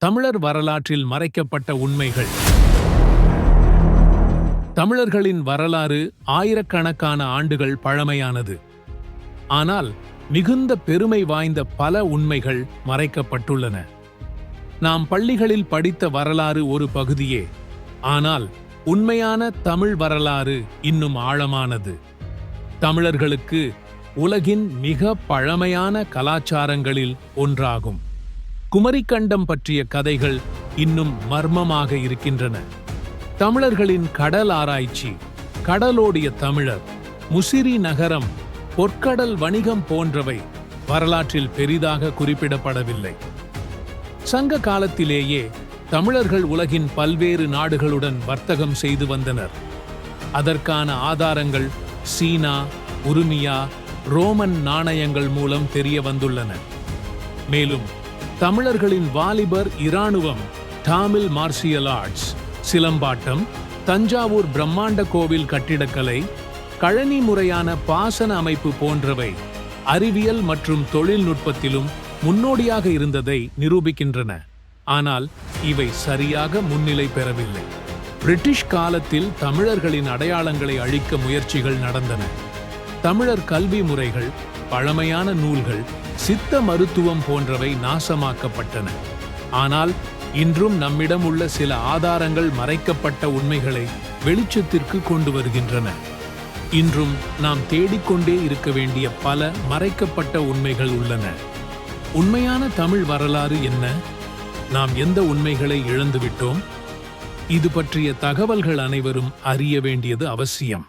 தமிழர் வரலாற்றில் மறைக்கப்பட்ட உண்மைகள். தமிழர்களின் வரலாறு ஆயிரக்கணக்கான ஆண்டுகள் பழமையானது. ஆனால் மிகுந்த பெருமை வாய்ந்த பல உண்மைகள் மறைக்கப்பட்டுள்ளன. நாம் பள்ளிகளில் படித்த வரலாறு ஒரு பகுதியே, ஆனால் உண்மையான தமிழ் வரலாறு இன்னும் ஆழமானது. தமிழர்களுக்கு உலகின் மிக பழமையான கலாச்சாரங்களில் ஒன்றாகும். குமரிக்கண்டம் பற்றிய கதைகள் இன்னும் மர்மமாக இருக்கின்றன. தமிழர்களின் கடல் ஆராய்ச்சி, கடலோடிய தமிழர், முசிறி நகரம், பொற்கடல் வணிகம் போன்றவை வரலாற்றில் பெரிதாக குறிப்பிடப்படவில்லை. சங்க காலத்திலேயே தமிழர்கள் உலகின் பல்வேறு நாடுகளுடன் வர்த்தகம் செய்து வந்தனர். அதற்கான ஆதாரங்கள் சீனா, உருமியா, ரோமன் நாணயங்கள் மூலம் தெரிய வந்துள்ளன. மேலும் தமிழர்களின் வாலிபர் இராணுவம், டாமில் மார்ஷியல் ஆர்ட்ஸ், சிலம்பாட்டம், தஞ்சாவூர் பிரம்மாண்ட கோவில் கட்டிடக்கலை, கழனி முறையான பாசன அமைப்பு போன்றவை அறிவியல் மற்றும் தொழில்நுட்பத்திலும் முன்னோடியாக இருந்ததை நிரூபிக்கின்றன. ஆனால் இவை சரியாக முன்னிலை பெறவில்லை. பிரிட்டிஷ் காலத்தில் தமிழர்களின் அடையாளங்களை அழிக்க முயற்சிகள் நடந்தன. தமிழர் கல்வி முறைகள், பழமையான நூல்கள், சித்த மருத்துவம் போன்றவை நாசமாக்கப்பட்டன. ஆனால் இன்றும் நம்மிடம் உள்ள சில ஆதாரங்கள் மறைக்கப்பட்ட உண்மைகளை வெளிச்சத்திற்கு கொண்டு வருகின்றன. இன்றும் நாம் தேடிக்கொண்டே இருக்க வேண்டிய பல மறைக்கப்பட்ட உண்மைகள் உள்ளன. உண்மையான தமிழ் வரலாறு என்ன? நாம் எந்த உண்மைகளை இழந்துவிட்டோம்? இது பற்றிய தகவல்கள் அனைவரும் அறிய வேண்டியது அவசியம்.